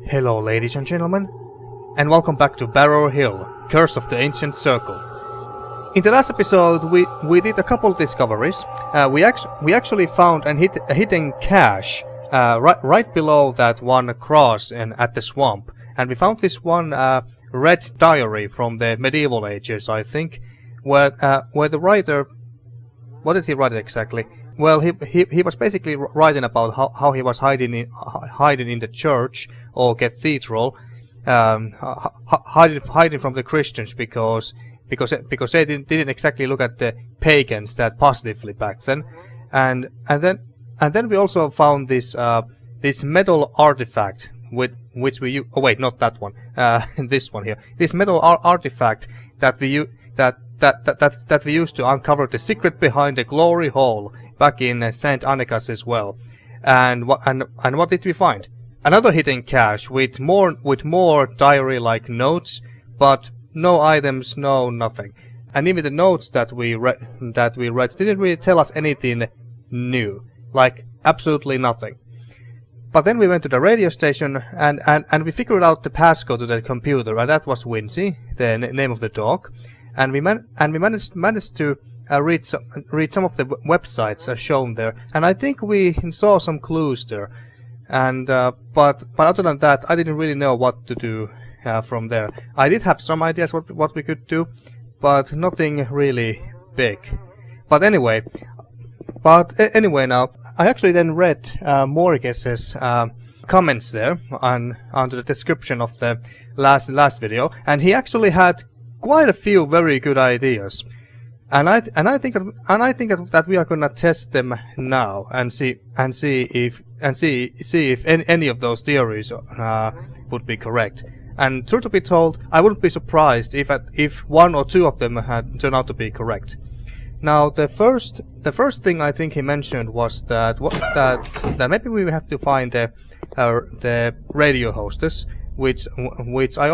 Hello ladies and gentlemen, and welcome back to Barrow Hill, Curse of the Ancient Circle. In the last episode we did a couple of discoveries. We actually found a hidden cache right below that one cross at the swamp. And we found this one red diary from the medieval ages, I think, where the writer... What did he write exactly? Well, he was basically writing about how he was hiding in the church or cathedral, hiding from the Christians because they didn't exactly look at the pagans that positively back then, and then we also found this metal artifact which we use. Oh wait, not that one. This one here. This metal artifact that we used to uncover the secret behind the glory hall back in Saint Annikas as well. And what did we find? Another hidden cache with more diary-like notes, but no items, no nothing. And even the notes that we read didn't really tell us anything new, like absolutely nothing. But then we went to the radio station and we figured out the passcode to the computer, and that was Wincy, the name of the dog. And we managed to read some of the websites as shown there, and I think we saw some clues there. And but other than that, I didn't really know what to do from there. I did have some ideas what we could do, but nothing really big. But anyway, now I actually then read Moerges's comments there under the description of the last video, and he actually had quite a few very good ideas, and I think that we are gonna test them now and see if any of those theories would be correct. And truth to be told, I wouldn't be surprised if one or two of them had turned out to be correct. Now the first thing I think he mentioned was that maybe we have to find the radio hostess, which I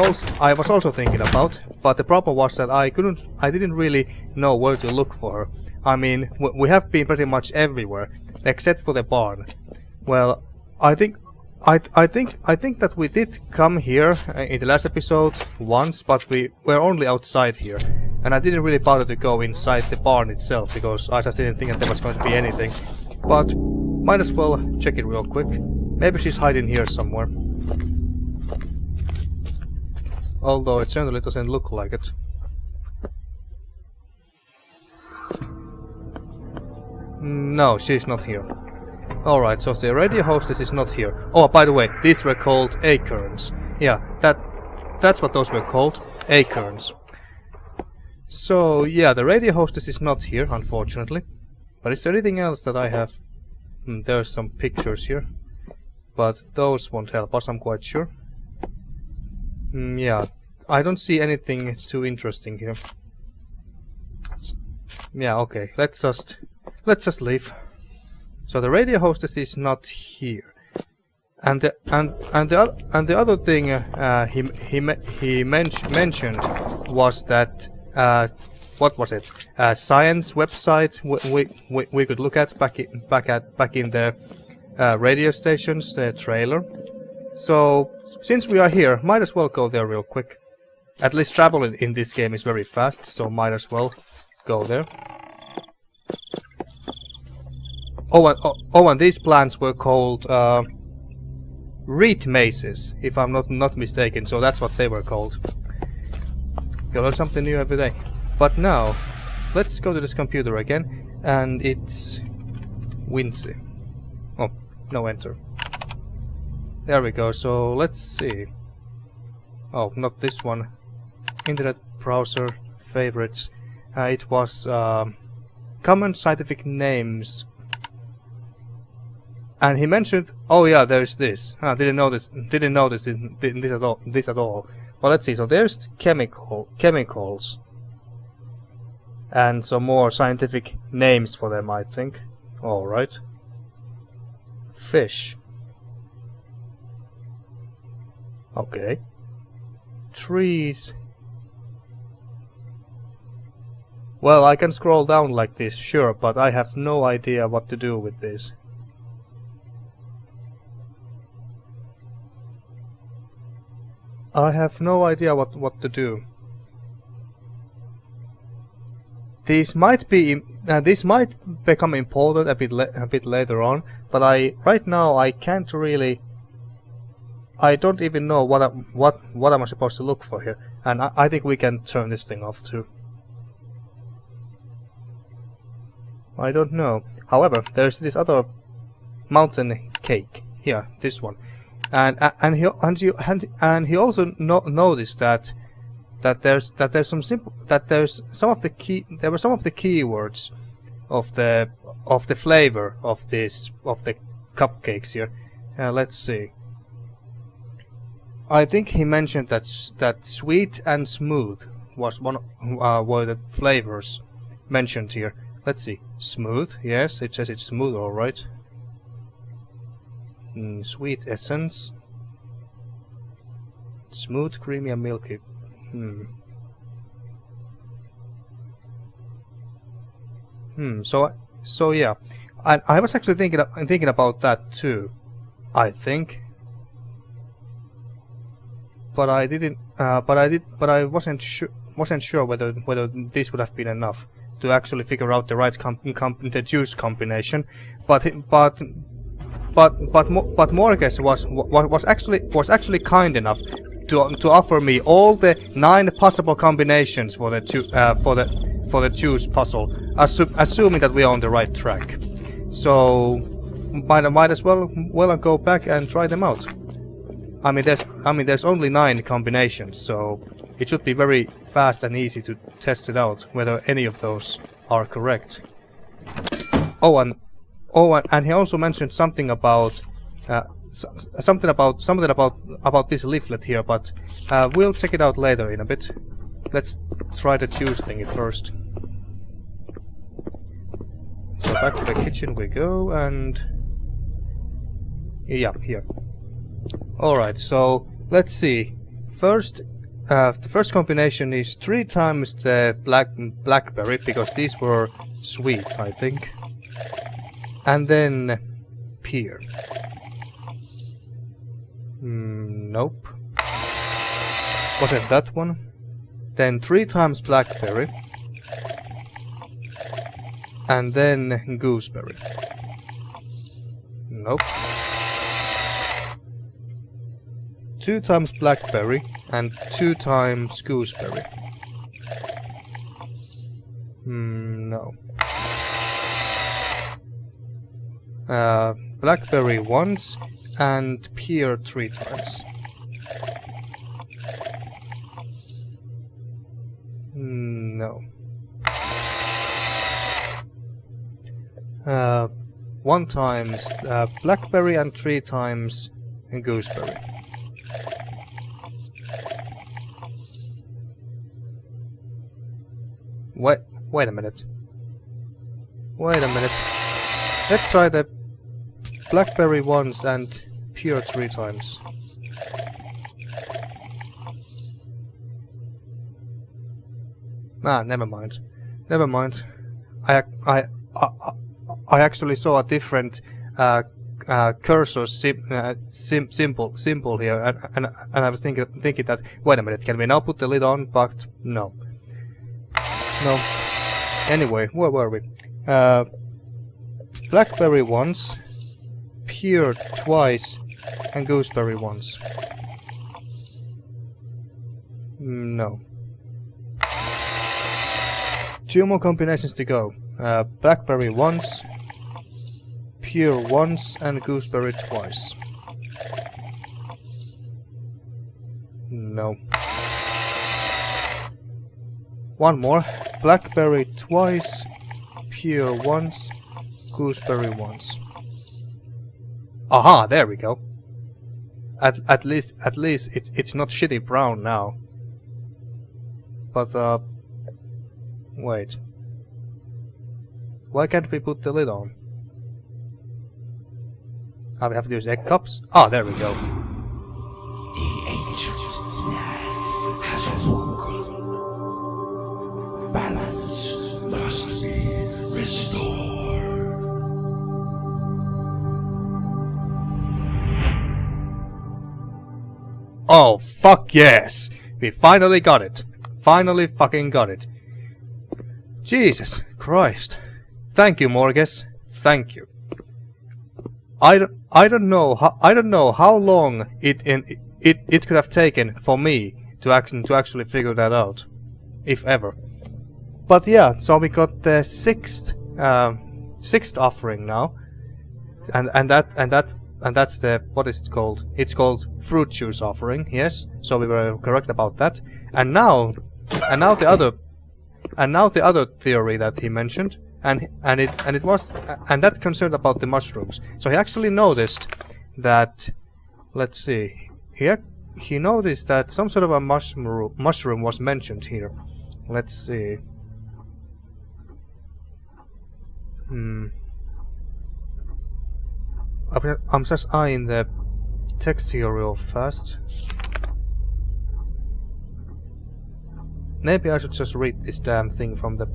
was also thinking about, but the problem was that I didn't really know where to look for her. I mean, we have been pretty much everywhere except for the barn. Well, I think that we did come here in the last episode once, but we were only outside here, and I didn't really bother to go inside the barn itself because I just didn't think that there was going to be anything. But might as well check it real quick. Maybe she's hiding here somewhere. Although it certainly doesn't look like it. No, she's not here. Alright, so the radio hostess is not here. Oh, by the way, these were called acorns. Yeah, that's what those were called, acorns. So yeah, the radio hostess is not here, unfortunately. But is there anything else that I have? There's some pictures here, but those won't help us, I'm quite sure. Yeah, I don't see anything too interesting here. Yeah, okay, let's just leave. So the radio hostess is not here, and the other thing he mentioned was that what was it? Science website we could look at back in the radio station's trailer. So, since we are here, might as well go there real quick. At least travel in this game is very fast, so might as well go there. Oh, and these plants were called reed maces, if I'm not mistaken, so that's what they were called. You learn something new every day. But now, let's go to this computer again, and it's Wincy. Oh, no enter. There we go, so let's see. Oh, not this one. Internet browser, favorites. It was common scientific names. And he mentioned, oh yeah, there's this. Didn't notice this at all. Well, let's see, so there's chemicals. And some more scientific names for them, I think. Alright. Fish. Okay. Trees. Well, I can scroll down like this, sure, but I have no idea what to do with this. I have no idea what to do. These might become important a bit later on, but right now I can't really. I don't even know what am I supposed to look for here, and I think we can turn this thing off too. I don't know. However, there's this other mountain cake here, this one, and he also noticed that there were some of the keywords of the flavor of the cupcakes here. Let's see. I think he mentioned that sweet and smooth was were the flavors mentioned here. Let's see. Smooth, yes, it says it's smooth, all right. Sweet essence. Smooth, creamy, and milky. So yeah, and I was actually thinking about that too. I think, but I didn't. But I wasn't sure whether this would have been enough to actually figure out the right the juice combination. But Moerges was actually kind enough to offer me all the 9 possible combinations for the juice puzzle, assuming that we are on the right track. So might as well go back and try them out. I mean there's only 9 combinations, so it should be very fast and easy to test it out whether any of those are correct. And he also mentioned something about about this leaflet here, but we'll check it out later in a bit. Let's try the juice thingy first. So back to the kitchen we go, and yeah, here. Alright, so let's see. First, the first combination is 3 times the blackberry, because these were sweet, I think. And then pear. Nope. Wasn't that one? Then 3 times blackberry. And then gooseberry. Nope. 2 times blackberry and 2 times gooseberry. No. Blackberry once and pear 3 times. No. 1 times blackberry and 3 times gooseberry. Wait a minute. Let's try the blackberry once and pear 3 times. Never mind. I actually saw a different cursor symbol here, and I was thinking that, wait a minute, can we now put the lid on? But no. Anyway, where were we? Blackberry once, pear twice, and gooseberry once. No. 2 more combinations to go. Blackberry once, pear once, and gooseberry twice. No. 1 more. Blackberry twice, pear once, gooseberry once. Aha, there we go. At least it's not shitty brown now. But wait. Why can't we put the lid on? We have to use egg cups? There we go. The ancient land has awoken. Balance must be restored. Oh, fuck yes! We finally got it. Finally fucking got it. Jesus Christ. Thank you, Moerges. Thank you. I don't know how long it could have taken for me to actually figure that out, if ever. But yeah, so we got the sixth offering now, and that's the, what is it called? It's called fruit juice offering. Yes, so we were correct about that. And now the other theory that he mentioned. And that concerned about the mushrooms. So he actually noticed that, let's see, he noticed that some sort of a mushroom was mentioned here. Let's see. I'm just eyeing the text here real fast. Maybe I should just read this damn thing from the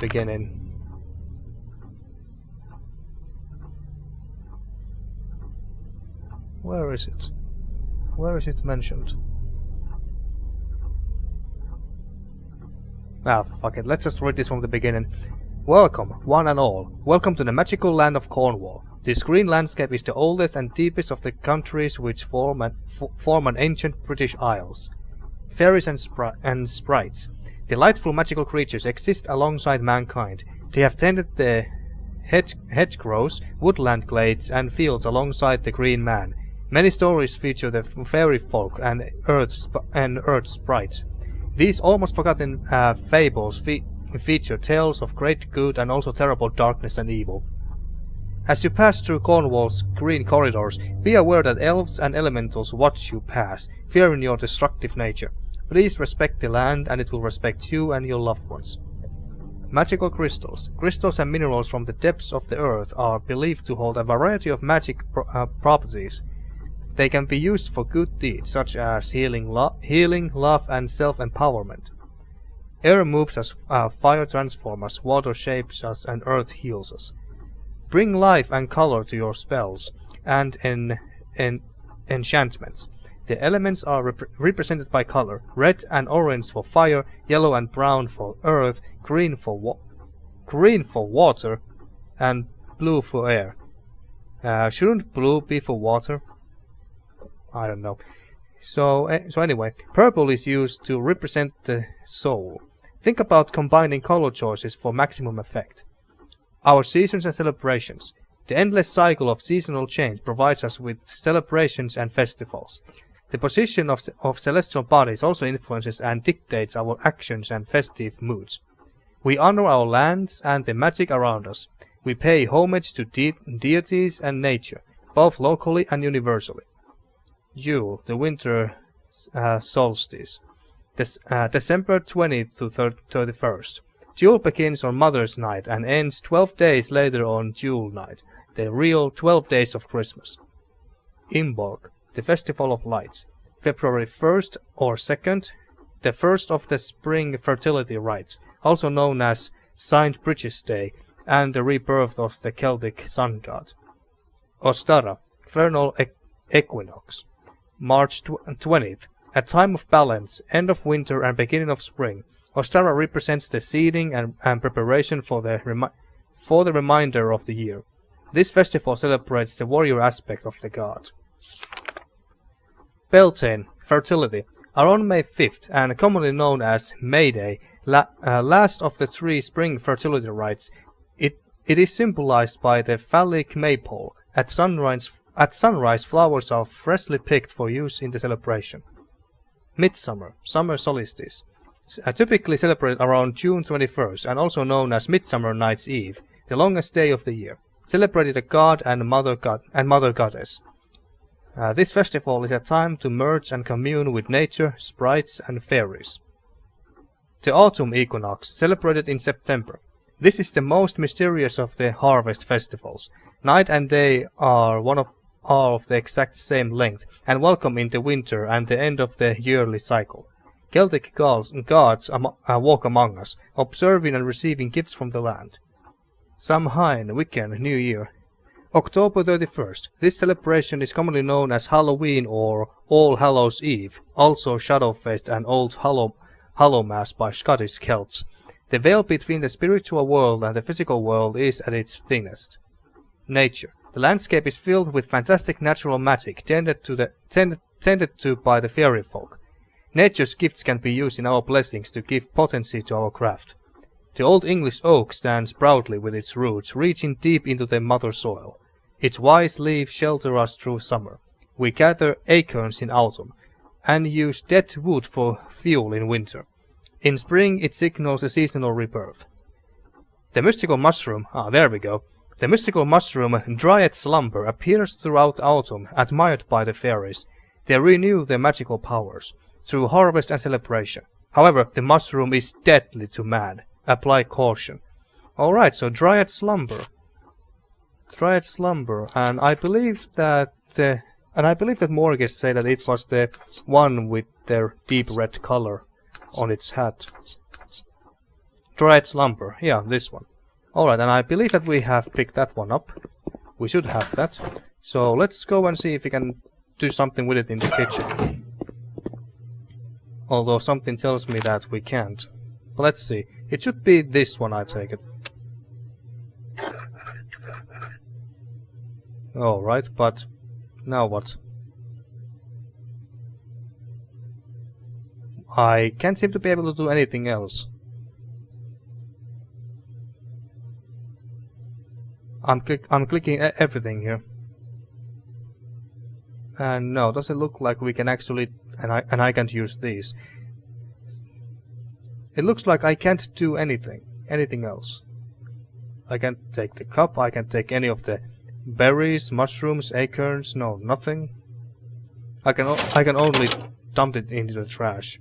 beginning. Where is it? Where is it mentioned? Ah, fuck it. Let's just read this from the beginning. Welcome, one and all. Welcome to the magical land of Cornwall. This green landscape is the oldest and deepest of the countries which form an ancient British Isles. Fairies and sprites, delightful magical creatures, exist alongside mankind. They have tended the hedgerows, woodland glades, and fields alongside the Green Man. Many stories feature the fairy folk and earth sprites. These almost forgotten fables feature tales of great good and also terrible darkness and evil. As you pass through Cornwall's green corridors, be aware that elves and elementals watch you pass, fearing your destructive nature. Please respect the land, and it will respect you and your loved ones. Magical crystals. Crystals and minerals from the depths of the earth are believed to hold a variety of magic properties. They can be used for good deeds, such as healing, love, and self-empowerment. Air moves us, fire transforms us, water shapes us, and earth heals us. Bring life and color to your spells and enchantments. The elements are represented by color: red and orange for fire, yellow and brown for earth, green for water, and blue for air. Shouldn't blue be for water? I don't know. So anyway, purple is used to represent the soul. Think about combining color choices for maximum effect. Our seasons and celebrations. The endless cycle of seasonal change provides us with celebrations and festivals. The position of celestial bodies also influences and dictates our actions and festive moods. We honor our lands and the magic around us. We pay homage to deities and nature, both locally and universally. Yule, the winter solstice. December 20th to 31st. Yule begins on Mother's Night and ends 12 days later on Yule Night, the real 12 days of Christmas. Imbolc, the Festival of Lights. February 1st or 2nd, the first of the spring fertility rites, also known as St. Bridget's Day, and the rebirth of the Celtic sun god. Ostara, vernal equinox. March 20th, a time of balance, end of winter and beginning of spring. Ostara represents the seeding and preparation for the remainder of the year. This festival celebrates the warrior aspect of the god. Beltane, fertility. Around May 5th, and commonly known as May Day, last of the 3 spring fertility rites, it is symbolized by the phallic maypole. At sunrise, flowers are freshly picked for use in the celebration. Midsummer, summer solstice. Typically celebrated around June 21st, and also known as Midsummer Night's Eve, the longest day of the year. Celebrated a god and mother goddess. This festival is a time to merge and commune with nature, sprites, and fairies. The autumn equinox, celebrated in September. This is the most mysterious of the harvest festivals. Night and day are of the exact same length, and welcome in the winter and the end of the yearly cycle. Celtic gods walk among us, observing and receiving gifts from the land. Samhain, Wiccan, New Year. October 31st. This celebration is commonly known as Halloween or All Hallows Eve, also Shadowfest and Old Hallowmass by Scottish Celts. The veil between the spiritual world and the physical world is at its thinnest. Nature. The landscape is filled with fantastic natural magic tended to by the fairy folk. Nature's gifts can be used in our blessings to give potency to our craft. The old English oak stands proudly with its roots reaching deep into the mother soil. Its wise leaves shelter us through summer. We gather acorns in autumn, and use dead wood for fuel in winter. In spring it signals a seasonal rebirth. The mystical mushroom, there we go. The mystical mushroom, Dryad Slumber, appears throughout autumn, admired by the fairies. They renew their magical powers, through harvest and celebration. However, the mushroom is deadly to man. Apply caution. Alright, so Dryad Slumber. Dryad Slumber, and I believe that Moerges say that it was the one with their deep red color on its hat. Dryad Slumber, yeah, this one. Alright, and I believe that we have picked that one up. We should have that. So let's go and see if we can do something with it in the kitchen. Although something tells me that we can't. But let's see. It should be this one, I take it. Alright, but now what? I can't seem to be able to do anything else. I'm clicking everything here. And no, doesn't look like we can actually... And I can't use these. It looks like I can't do anything else. I can't take the cup, I can't take any of the berries, mushrooms, acorns, no, nothing. I can only dump it into the trash.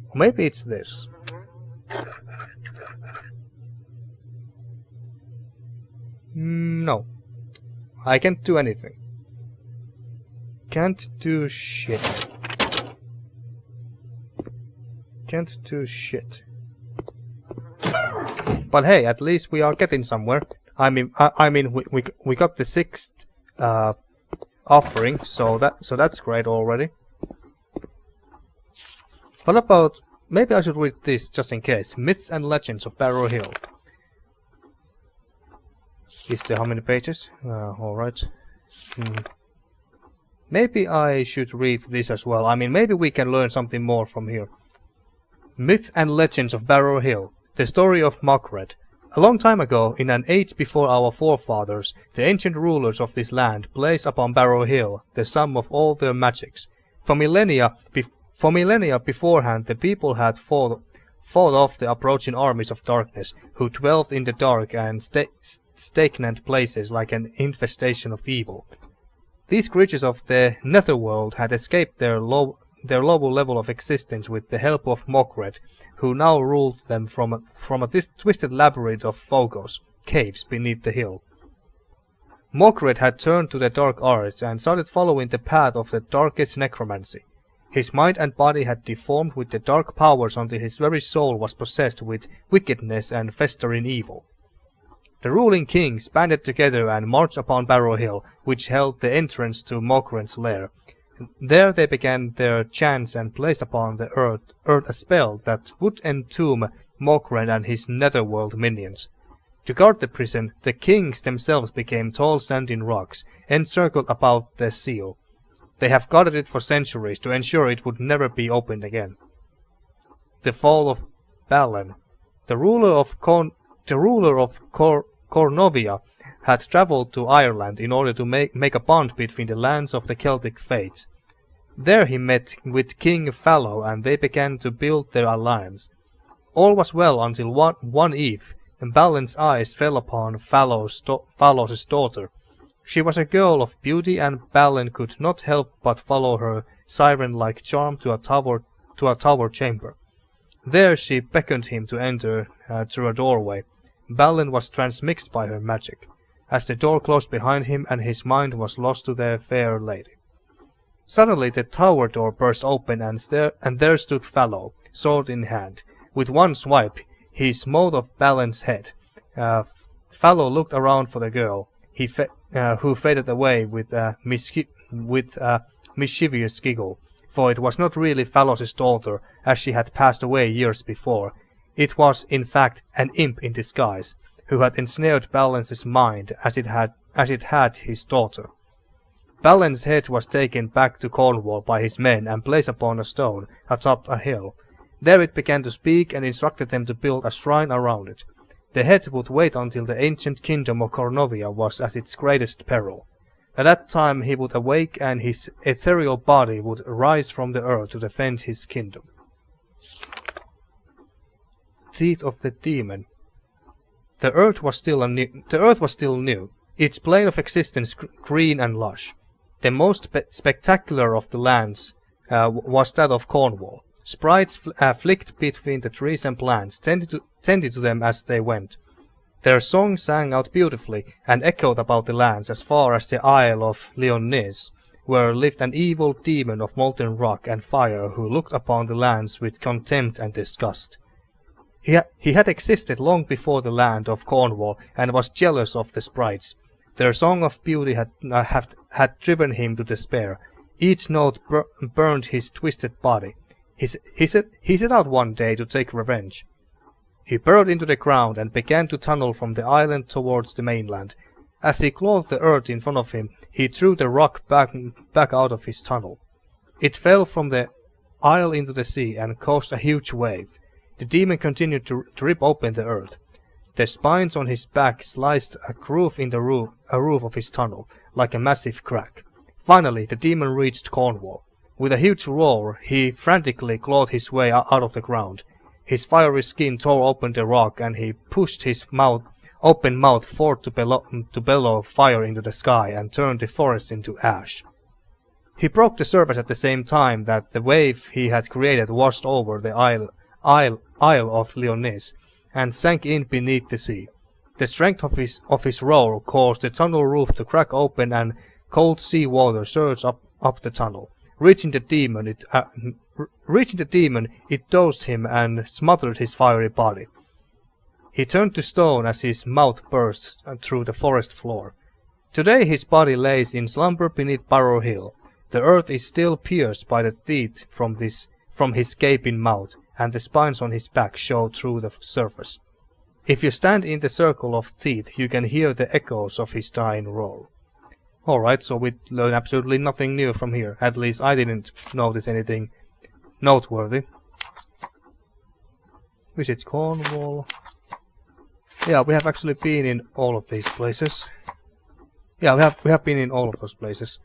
Or maybe it's this. No. I can't do anything. Can't do shit. Can't do shit. But hey, at least we are getting somewhere. I mean, we got the 6th offering, so that's great already. What about... Maybe I should read this just in case. Myths and Legends of Barrow Hill. Is there how many pages? Alright. Maybe I should read this as well. I mean, maybe we can learn something more from here. Myths and Legends of Barrow Hill. The story of Moerges. A long time ago, in an age before our forefathers, the ancient rulers of this land placed upon Barrow Hill the sum of all their magics. For millennia beforehand, the people had fought off the approaching armies of darkness, who dwelt in the dark and stagnant places like an infestation of evil. These creatures of the netherworld had escaped their lower level of existence with the help of Moerges, who now ruled them from a twisted labyrinth of Phogos, caves beneath the hill. Moerges had turned to the dark arts and started following the path of the darkest necromancy. His mind and body had deformed with the dark powers until his very soul was possessed with wickedness and festering evil. The ruling kings banded together and marched upon Barrow Hill, which held the entrance to Moerges' lair. There they began their chants and placed upon the earth a spell that would entomb Moerges and his netherworld minions. To guard the prison, the kings themselves became tall standing rocks, encircled about the seal. They have guarded it for centuries to ensure it would never be opened again. The fall of Balin. The ruler of Cornovia had travelled to Ireland in order to make a bond between the lands of the Celtic faiths. There he met with King Fallow and they began to build their alliance. All was well until one eve, Balin's eyes fell upon Fallow's daughter. She was a girl of beauty and Balin could not help but follow her siren-like charm to a tower chamber. There she beckoned him to enter through a doorway. Balin was transmixed by her magic, as the door closed behind him and his mind was lost to the fair lady. Suddenly the tower door burst open and there stood Fallow, sword in hand. With one swipe he smote off Balin's head. Fallow looked around for the girl. who faded away with a mischievous giggle, for it was not really Phallos' daughter, as she had passed away years before. It was, in fact, an imp in disguise, who had ensnared Balance's mind as it had his daughter. Balance's head was taken back to Cornwall by his men and placed upon a stone atop a hill. There it began to speak and instructed them to build a shrine around it. The head would wait until the ancient kingdom of Cornovia was at its greatest peril. At that time he would awake and his ethereal body would rise from the earth to defend his kingdom. Teeth of the Demon. The earth was still new, its plane of existence green and lush. The most spectacular of the lands was that of Cornwall. Sprites flicked between the trees and plants, tended to them as they went. Their song sang out beautifully and echoed about the lands as far as the Isle of Lyonesse, where lived an evil demon of molten rock and fire who looked upon the lands with contempt and disgust. He had existed long before the land of Cornwall and was jealous of the sprites. Their song of beauty had driven him to despair. Each note burned his twisted body. He set out one day to take revenge. He burrowed into the ground and began to tunnel from the island towards the mainland. As he clawed the earth in front of him, he threw the rock back out of his tunnel. It fell from the isle into the sea and caused a huge wave. The demon continued to rip open the earth. The spines on his back sliced a groove in the roof of his tunnel, like a massive crack. Finally, the demon reached Cornwall. With a huge roar, he frantically clawed his way out of the ground. His fiery skin tore open the rock, and he pushed his open mouth forth to bellow fire into the sky and turned the forest into ash. He broke the surface at the same time that the wave he had created washed over the Isle of Lyonesse and sank in beneath the sea. The strength of his roar caused the tunnel roof to crack open and cold sea water surged up the tunnel. Reaching the demon, it dosed him and smothered his fiery body. He turned to stone as his mouth burst through the forest floor. Today his body lays in slumber beneath Barrow Hill. The earth is still pierced by the teeth from his gaping mouth, and the spines on his back show through the surface. If you stand in the circle of teeth, you can hear the echoes of his dying roar. Alright, so we learn absolutely nothing new from here. At least I didn't notice anything noteworthy. Visit Cornwall. Yeah, we have actually been in all of these places. Yeah, we have been in all of those places.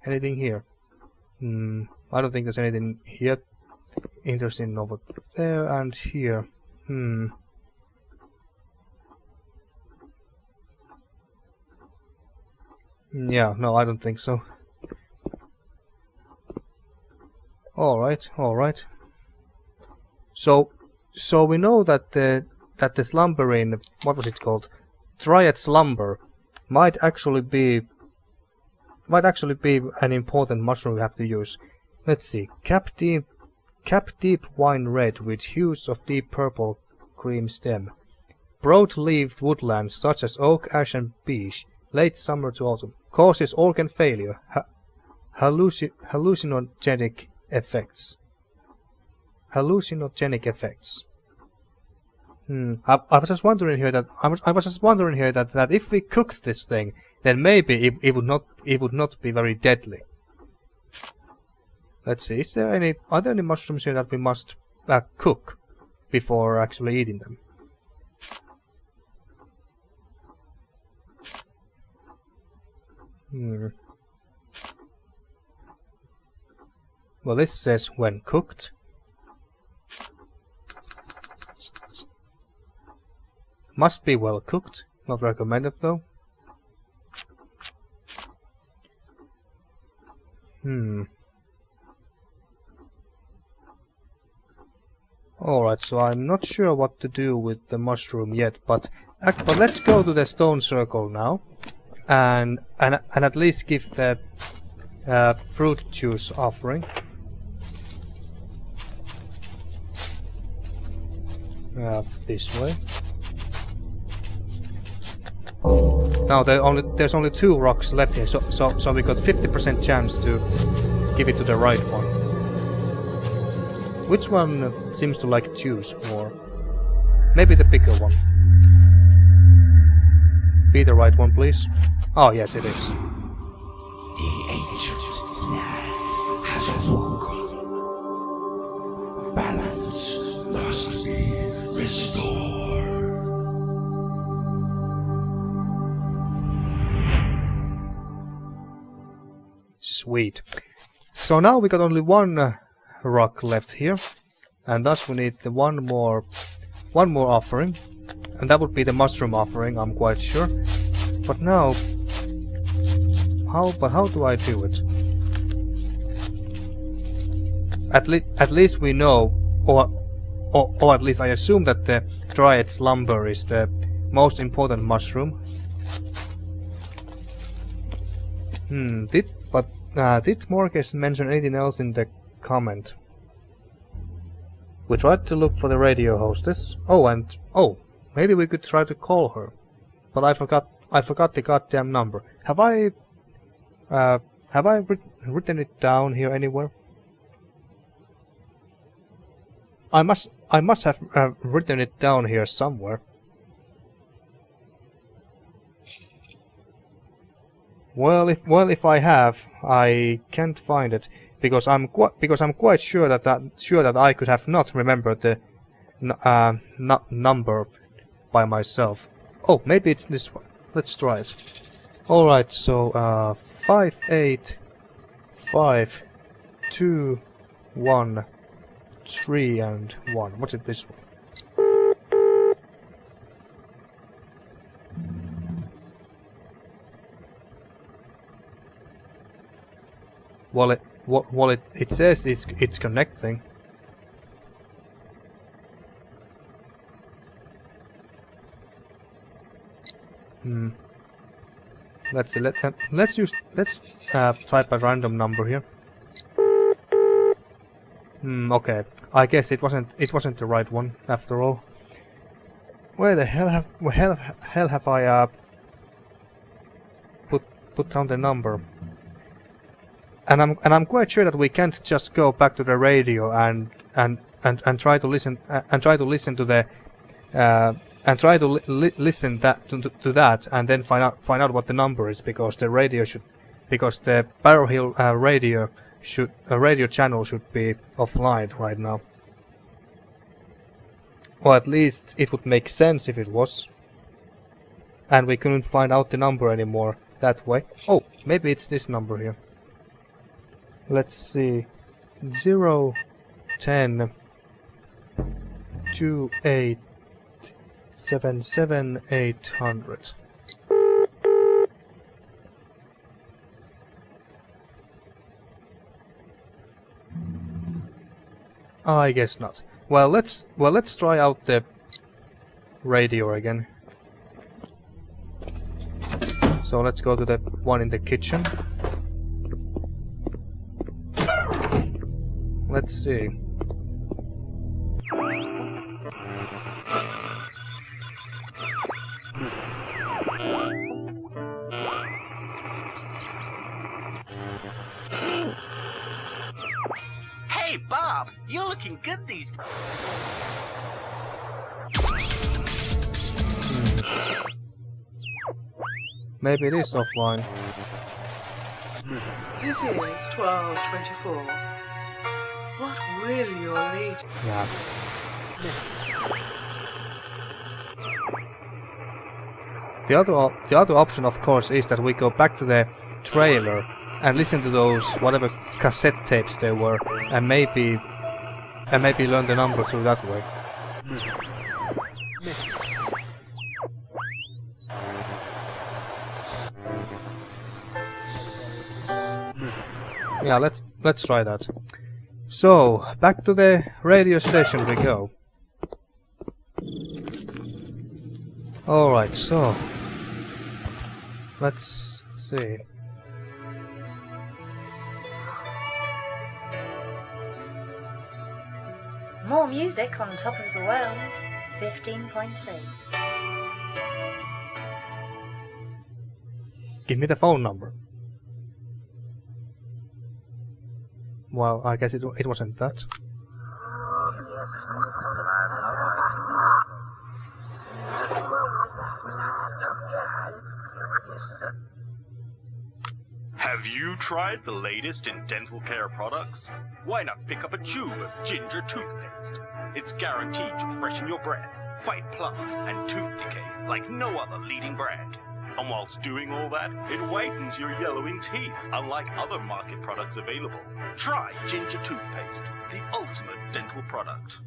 Anything here? I don't think there's anything here interesting over there and here. Yeah, no, I don't think so. Alright. So we know that the slumbering, what was it called? Dryad slumber might actually be an important mushroom we have to use. Let's see. Cap deep wine red with hues of deep purple cream stem. Broad-leaved woodlands such as oak, ash and beech, late summer to autumn. Causes organ failure. Hallucinogenic effects. I was just wondering here that if we cooked this thing, then maybe it would not be very deadly. Let's see. Are there any mushrooms here that we must cook before actually eating them? Well, this says when cooked. Must be well cooked. Not recommended though. Alright, so I'm not sure what to do with the mushroom yet, but let's go to the stone circle now. And at least give the fruit juice offering. This way. Now there's only 2 rocks left here, so we got 50% chance to give it to the right one. Which one seems to like juice more? Maybe the bigger one. Be the right one, please. Oh yes, it is. The ancient land has awoken. Balance must be restored. Sweet. So now we got only 1 rock left here, and thus we need the one more offering, and that would be the mushroom offering, I'm quite sure. But now, how do I do it? At least we know, or at least I assume that the Dryad's lumber is the most important mushroom. Did Moerges mention anything else in the comment? We tried to look for the radio hostess. Oh, maybe we could try to call her. But I forgot the goddamn number. Have I written it down here anywhere? I must have written it down here somewhere. Well, if I have, I can't find it because I'm quite sure that I could have not remembered the number by myself. Oh, maybe it's this one. Let's try it. All right, so 58521 and 1. What's it? This one? Well, it says it's connecting. Let's see. Let's type a random number here. Okay. I guess it wasn't the right one after all. Where the hell have I put down the number? And I'm quite sure that we can't just go back to the radio and try to listen to the listen to that and then find out what the number is, because the Barrow Hill radio channel should be offline right now. Or at least it would make sense if it was. And we couldn't find out the number anymore that way. Oh, maybe it's this number here. Let's see. 0 10 28 77 800. I guess not. Well, let's try out the radio again. So let's go to the one in the kitchen. Let's see. Hey, Bob, you're looking good these. Maybe it is offline. This is 12:24. What will your late? Yeah. The other option, of course, is that we go back to the trailer and listen to those whatever cassette tapes they were, and maybe learn the number through that way. Yeah, let's try that. So, back to the radio station we go. Alright, so let's see. More music on Top of the World, 15.3. Give me the phone number. Well, I guess it wasn't that. Have you tried the latest in dental care products? Why not pick up a tube of ginger toothpaste? It's guaranteed to freshen your breath, fight plaque and tooth decay like no other leading brand. And whilst doing all that, it whitens your yellowing teeth, unlike other market products available. Try ginger toothpaste, the ultimate dental product.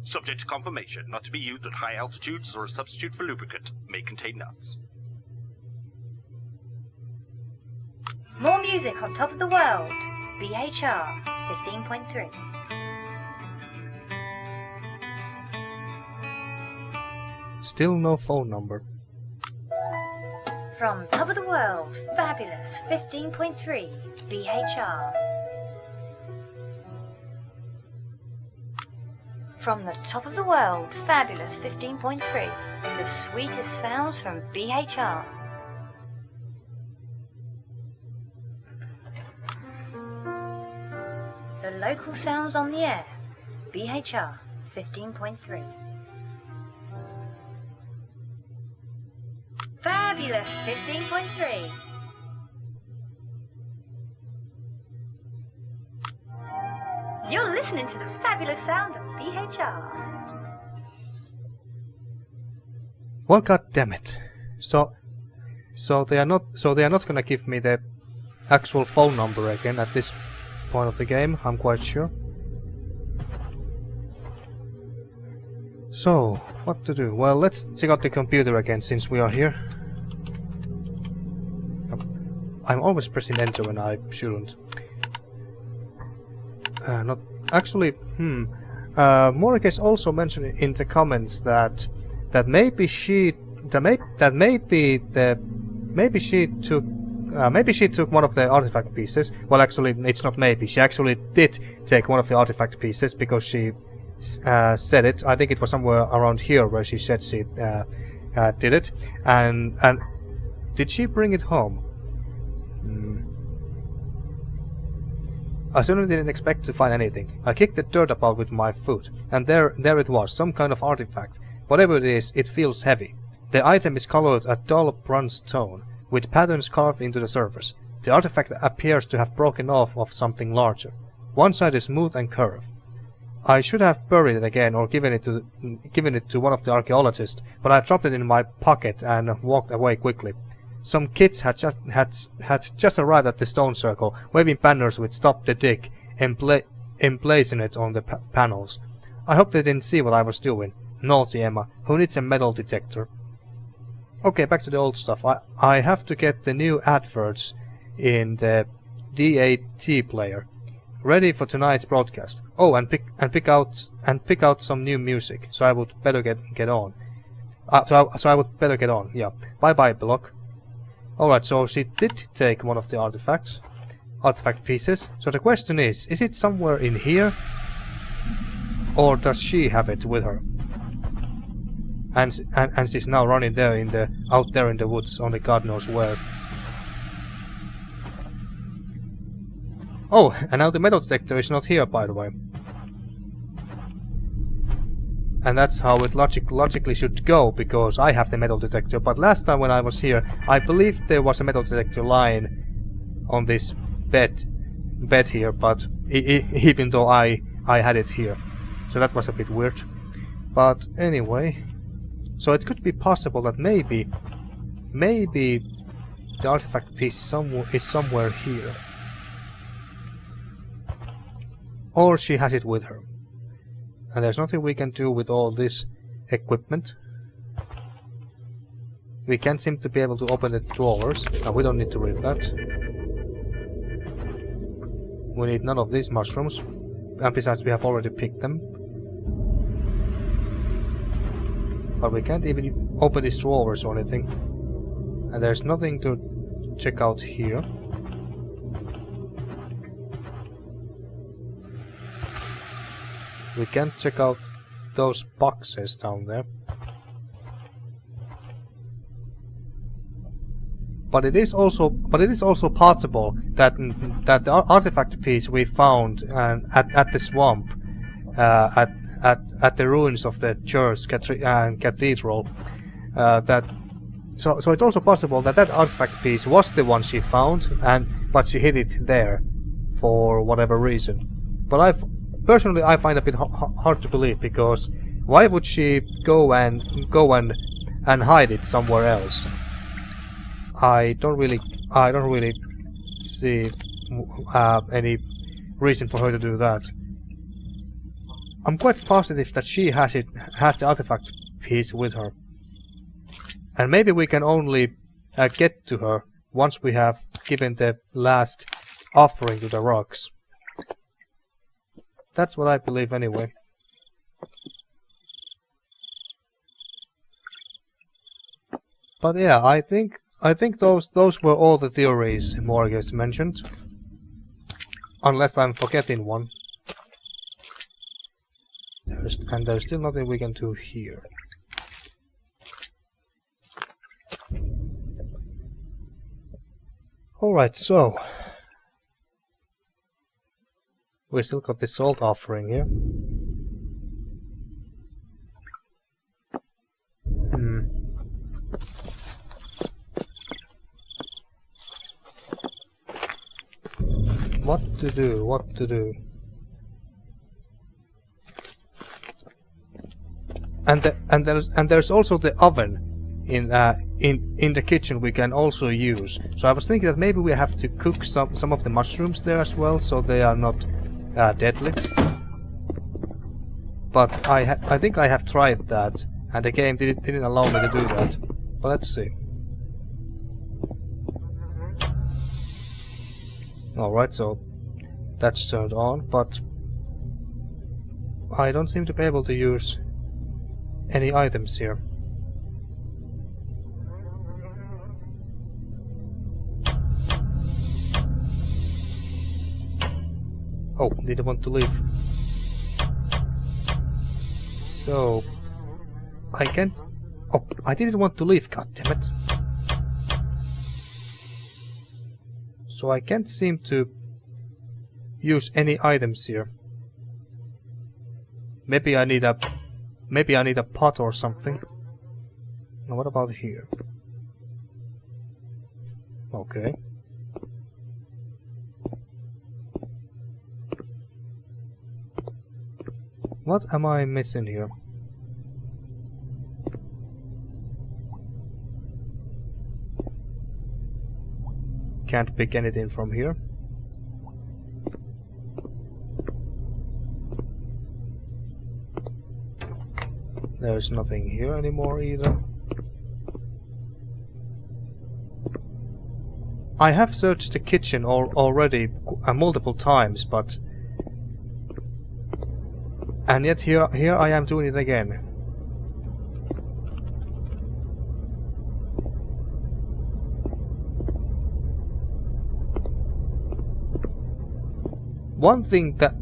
Subject to confirmation, not to be used at high altitudes or a substitute for lubricant. May contain nuts. More music on top of the world. BHR 15.3. Still no phone number. From Top of the World, Fabulous 15.3. BHR. From the Top of the World, Fabulous 15.3. The sweetest sounds from BHR. The local sounds on the air. BHR 15.3. Fabulous 15.3. You're listening to the fabulous sound of BHR. Well, god damn it. So they are not gonna give me the actual phone number again at this point of the game, I'm quite sure. So, what to do? Well, let's check out the computer again since we are here. I'm always pressing enter when I shouldn't. Not actually. Moerges also mentioned in the comments that maybe she took one of the artifact pieces. Well, actually, it's not maybe. She actually did take one of the artifact pieces because she said it. I think it was somewhere around here where she said she did it. And did she bring it home? I certainly didn't expect to find anything. I kicked the dirt about with my foot, and there it was, some kind of artifact. Whatever it is, it feels heavy. The item is colored a dull bronze tone, with patterns carved into the surface. The artifact appears to have broken off of something larger. One side is smooth and curved. I should have buried it again or given it to one of the archaeologists, but I dropped it in my pocket and walked away quickly. Some kids had just arrived at the stone circle, waving banners with "Stop the Dig" emblazoned on the panels. I hope they didn't see what I was doing. Naughty Emma, who needs a metal detector? Okay, back to the old stuff. I have to get the new adverts in the DAT player ready for tonight's broadcast. Oh, and pick out some new music. So I would better get on. So I would better get on. Yeah. Bye bye, Block. All right. So she did take one of the artifact pieces. So the question is it somewhere in here, or does she have it with her? And she's now running there out there in the woods, only God knows where. Oh, and now the metal detector is not here, by the way. And that's how it logically should go, because I have the metal detector. But last time when I was here, I believe there was a metal detector lying on this bed here, but even though I had it here. So that was a bit weird. But anyway, so it could be possible that maybe the artifact piece is somewhere here. Or she has it with her. And there's nothing we can do with all this equipment. We can't seem to be able to open the drawers. Now we don't need to read that. We need none of these mushrooms. And besides, we have already picked them. But we can't even open these drawers or anything. And there's nothing to check out here. We can't check out those boxes down there. but it is also possible that the artifact piece we found at the swamp, at the ruins of the church cathedral, so it's also possible that that artifact piece was the one she found, but she hid it there for whatever reason. But personally I find it a bit hard to believe, because why would she go and hide it somewhere else? I don't really see any reason for her to do that. I'm quite positive that she has the artifact piece with her, and maybe we can only get to her once we have given the last offering to the rocks. That's what I believe anyway. But yeah, I think those were all the theories Moerges mentioned, unless I'm forgetting one. There's still nothing we can do here. Alright, so we still got the salt offering here. What to do? And there's also the oven in the kitchen we can also use. So I was thinking that maybe we have to cook some of the mushrooms there as well, so they are not deadly. But I think I have tried that, and the game didn't allow me to do that. But let's see. Alright, so that's turned on, but I don't seem to be able to use any items here. Oh, didn't want to leave. So I can't. Oh, I didn't want to leave, goddammit. So I can't seem to use any items here. Maybe I need a pot or something. Now what about here? Okay. What am I missing here? Can't pick anything from here. There's nothing here anymore either. I have searched the kitchen already multiple times, but... And yet here I am doing it again. One thing that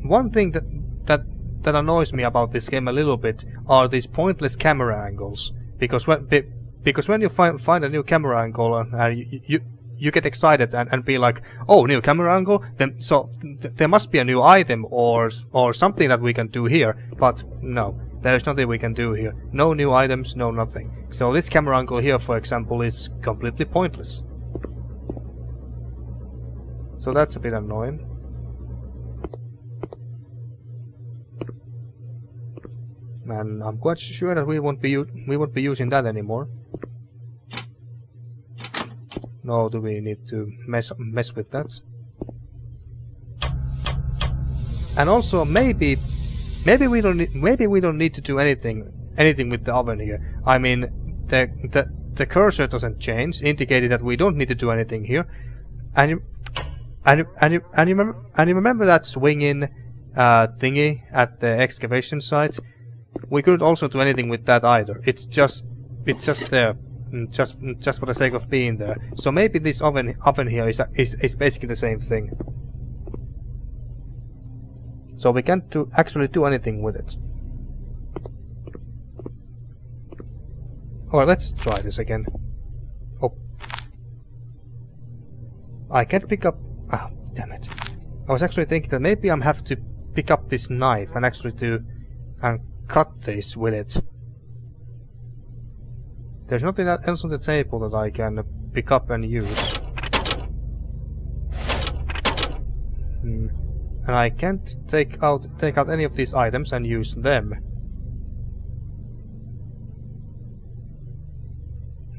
annoys me about this game a little bit are these pointless camera angles. Because when you find a new camera angle and you get excited and be like, oh, new camera angle, then so there must be a new item or something that we can do here. But no, there is nothing we can do here. No new items, no nothing. So this camera angle here, for example, is completely pointless. So that's a bit annoying. And I'm quite sure that we won't be using that anymore. No, do we need to mess with that? And also maybe we don't need to do anything with the oven here. I mean, the cursor doesn't change, indicating that we don't need to do anything here. And you remember that swinging thingy at the excavation site? We couldn't also do anything with that either. It's just there, just for the sake of being there. So maybe this oven here is basically the same thing. So we can't actually do anything with it. Alright, let's try this again. Oh. I can't pick up... Ah, damn it. I was actually thinking that maybe I have to pick up this knife and actually do... and cut this with it. There's nothing else on the table that I can pick up and use. And I can't take out any of these items and use them.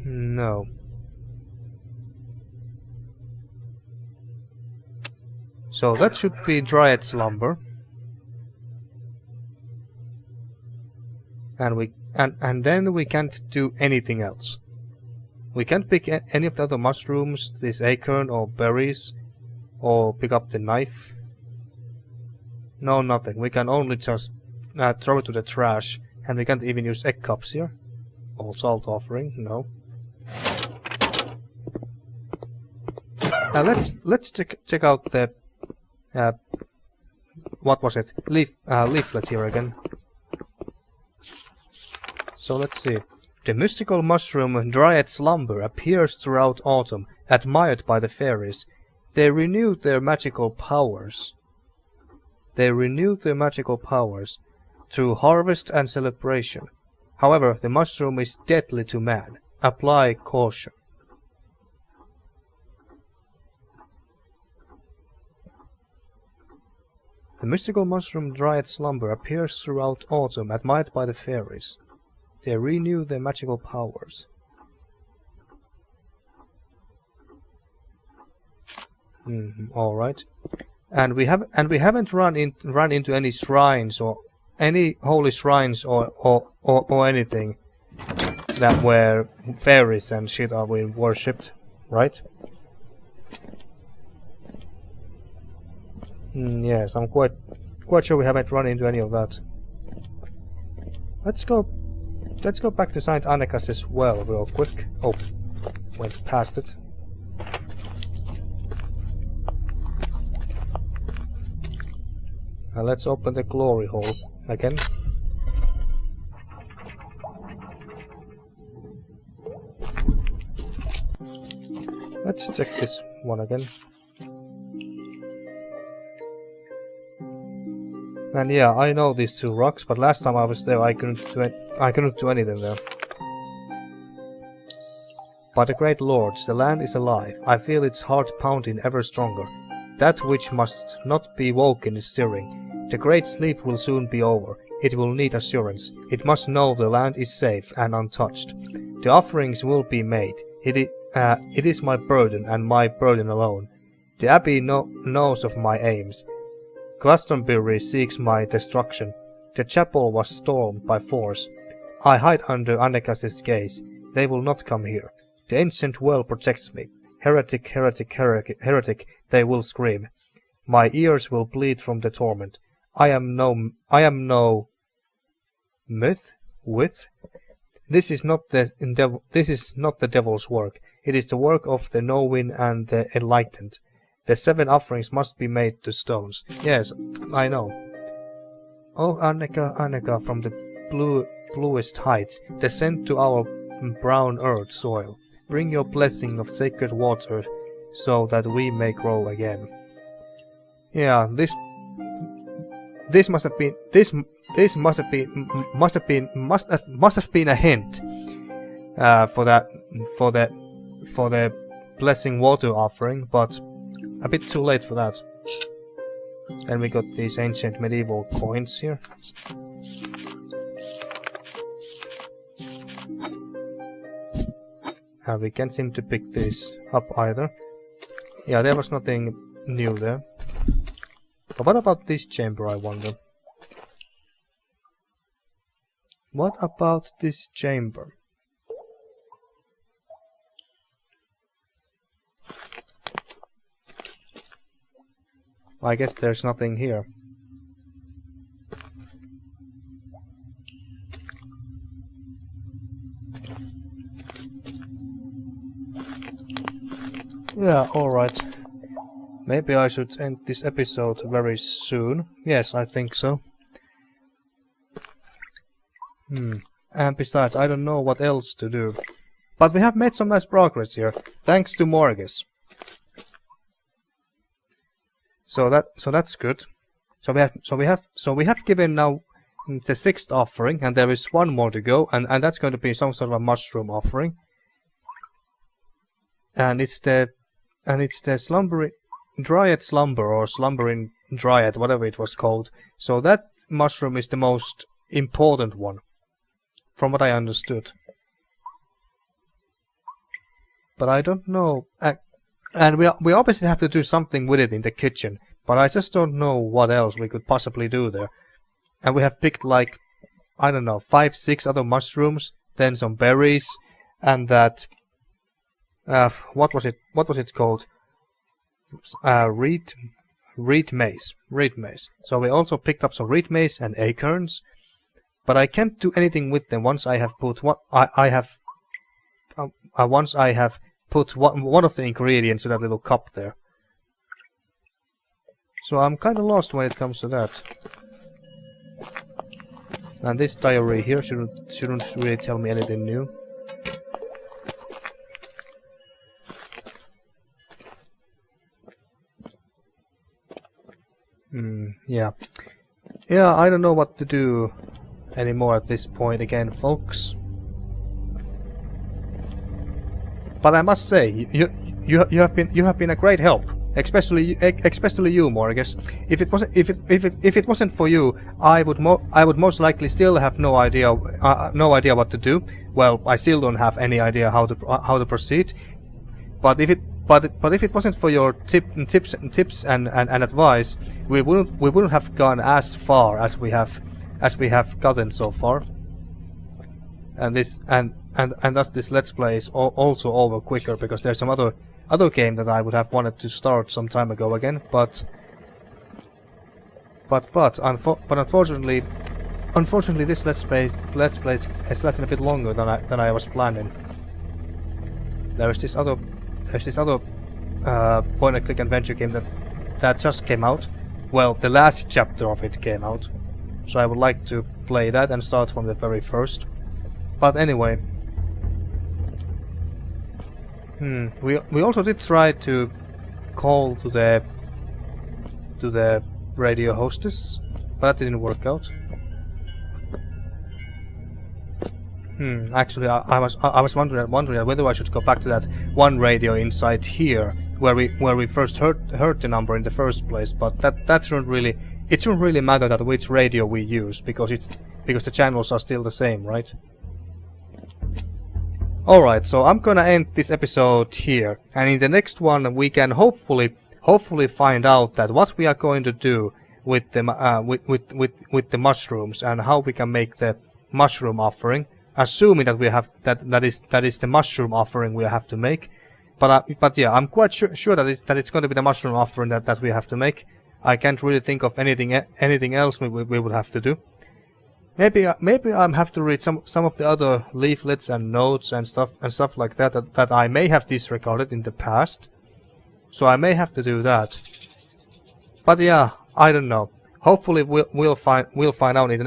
No. So that should be Dryad's lumber. And then we can't do anything else. We can't pick any of the other mushrooms, this acorn or berries, or pick up the knife. No, nothing. We can only just throw it to the trash, and we can't even use egg cups here. All salt offering, no. Let's check out the what was it? Leaflet here again. So let's see. The mystical mushroom Dryad's lumber appears throughout autumn, admired by the fairies. They renew their magical powers. Through harvest and celebration. However, the mushroom is deadly to man. Apply caution. The mystical mushroom Dryad's lumber appears throughout autumn, admired by the fairies. They renew their magical powers. All right. And we haven't run into any shrines or any holy shrines or anything that where fairies and shit are being worshipped, right? Yes, I'm quite sure we haven't run into any of that. Let's go back to Saint Annika's well real quick. Oh, went past it. Let's open the glory hole again. Let's check this one again. And yeah, I know these two rocks, but last time I was there I couldn't do anything there. By the great lords, the land is alive. I feel its heart pounding ever stronger. That which must not be woken is stirring. The great sleep will soon be over. It will need assurance. It must know the land is safe and untouched. The offerings will be made. It is my burden, and my burden alone. The abbey knows of my aims. Glastonbury seeks my destruction. The chapel was stormed by force. I hide under Annika's gaze. They will not come here. The ancient well protects me. Heretic, heretic, heretic, heretic, they will scream. My ears will bleed from the torment. I am no myth with. This is not the devil's work. It is the work of the knowing and the enlightened. The 7 offerings must be made to stones. Yes, I know. Oh, Annika, Annika, from the bluest heights, descend to our brown earth soil. Bring your blessing of sacred water, so that we may grow again. Yeah, this must have been a hint for the blessing water offering, but a bit too late for that. Then we got these ancient medieval coins here. And we can't seem to pick this up either. Yeah, there was nothing new there. But what about this chamber, I wonder? What about this chamber? I guess there's nothing here. Yeah, alright. Maybe I should end this episode very soon. Yes, I think so. And besides, I don't know what else to do. But we have made some nice progress here, thanks to Moerges. So that's good. So we have given now the 6th offering, and there is one more to go, and that's going to be some sort of a mushroom offering. And it's the slumbering dryad slumber, or slumbering dryad, whatever it was called. So that mushroom is the most important one, from what I understood. But I don't know. And we obviously have to do something with it in the kitchen, but I just don't know what else we could possibly do there. And we have picked like, I don't know, 5-6 other mushrooms, then some berries, and that what was it called? Reed mace. So we also picked up some reed mace and acorns, but I can't do anything with them once I have put once I have put one of the ingredients in that little cup there. So I'm kind of lost when it comes to that. And this diary here shouldn't really tell me anything new. Yeah, I don't know what to do anymore at this point again, folks. But I must say, you have been a great help, especially you, Moerges. If it wasn't for you, I would most likely still have no idea what to do. Well, I still don't have any idea how to proceed. But if it wasn't for your tips and advice, we wouldn't have gone as far as we have gotten so far. And thus this let's play is also over quicker, because there's some other game that I would have wanted to start some time ago again, but unfortunately this let's play is lasting a bit longer than I was planning. There's this other point and click adventure game that just came out. Well, the last chapter of it came out, so I would like to play that and start from the very first. But anyway, we also did try to call to the radio hostess, but that didn't work out. Actually, I was wondering whether I should go back to that one radio inside here, where we first heard the number in the first place. But that shouldn't really matter that which radio we use, because the channels are still the same, right? Alright, so I'm gonna end this episode here, and in the next one we can hopefully find out that what we are going to do with the with the mushrooms, and how we can make the mushroom offering, assuming that we have that is the mushroom offering we have to make. But yeah, I'm quite sure that it's going to be the mushroom offering that we have to make. I can't really think of anything else we would have to do. Maybe I have to read some of the other leaflets and notes and stuff like that I may have disregarded in the past. So I may have to do that. But yeah, I don't know. Hopefully we'll find out in the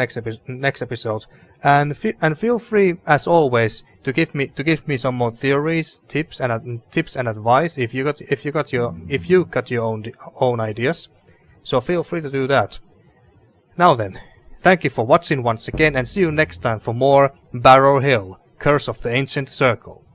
next episode. And feel free, as always, to give me some more theories, tips and advice if you got your own ideas. So feel free to do that. Now then, thank you for watching once again, and see you next time for more Barrow Hill, Curse of the Ancient Circle.